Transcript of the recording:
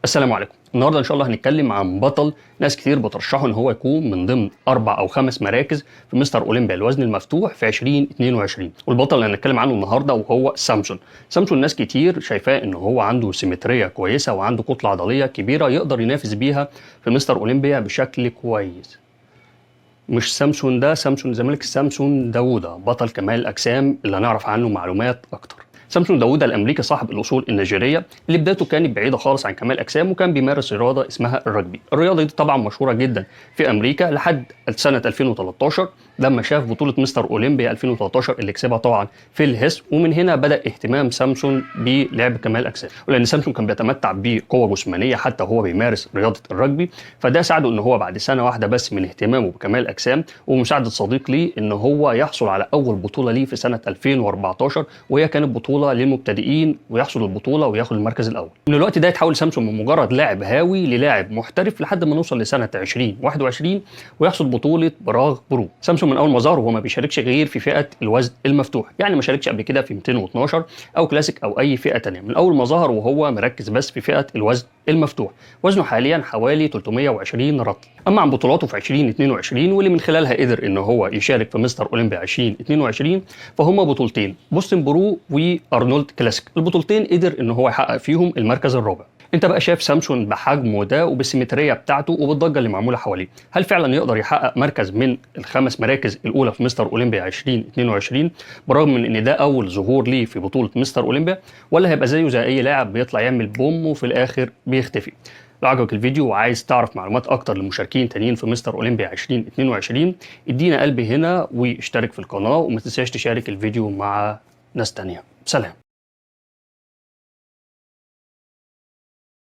السلام عليكم. النهارده ان شاء الله هنتكلم عن بطل ناس كتير بترشحه ان هو يكون من ضمن 4 أو 5 مراكز في مستر اولمبيا الوزن المفتوح في 2022. والبطل اللي هنتكلم عنه النهارده وهو سامسون. سامسون ناس كتير شايفاه ان هو عنده سيمتريه كويسه وعنده كتله عضليه كبيره يقدر ينافس بيها في مستر اولمبيا بشكل كويس. مش سامسون ده سامسون الزمالك، سامسون داوودة بطل كمال الاجسام اللي هنعرف عنه معلومات اكتر. سامسون داوودة الامريكي صاحب الاصول النيجيريه اللي بدايته كانت بعيده خالص عن كمال الاجسام، وكان بيمارس رياضه اسمها الرجبي. الرياضه دي طبعا مشهوره جدا في امريكا لحد سنه 2013 لما شاف بطوله مستر اولمبيا 2013 اللي كسبها طبعا في الهس، ومن هنا بدا اهتمام سامسون بلعب كمال الاجسام. ولان سامسون كان بيتمتع بقوه جسمانيه حتى وهو بيمارس رياضه الرجبي، فده ساعده ان هو بعد سنه واحده بس من اهتمامه بكمال الاجسام ومساعده صديق ليه ان هو يحصل على اول بطوله ليه في سنه 2014، وهي كانت بطوله للمبتدئين، ويحصل البطوله وياخد المركز الاول. من الوقت ده يتحول سامسون من مجرد لاعب هاوي للاعب محترف لحد ما نوصل لسنه 2021 ويحصل بطوله براغ برو. سامسون من اول ما ظهر وهو ما بيشاركش غير في فئه الوزن المفتوح، يعني ما شاركش قبل كده في 212 او كلاسيك او اي فئه ثانيه. من اول ما ظهر وهو مركز بس في فئه الوزن المفتوح. وزنه حاليا حوالي 320 رطل. اما عن بطولاته في 2022 واللي من خلالها قدر ان هو يشارك في مستر اولمبيا 2022، فهم بطولتين بوستن برو وارنولد كلاسيك. البطولتين قدر ان هو يحقق فيهم المركز الرابع. انت بقى شايف سامسون بحجمه ده وبالسيمتريه بتاعته وبالضجه اللي معموله حواليه، هل فعلا يقدر يحقق مركز من ال5 مراكز الاولى في مستر اولمبيا 2022 برغم من ان ده اول ظهور ليه في بطوله مستر اولمبيا، ولا هيبقى زيه زي اي لاعب بيطلع يعمل بوم وفي الاخر بيختفي؟ لو عجبك الفيديو وعايز تعرف معلومات اكتر لمشاركين تانيين في مستر اولمبيا 2022 ادينا قلبي هنا واشترك في القناه، وما تنساش تشارك الفيديو مع ناس تانيه. سلام.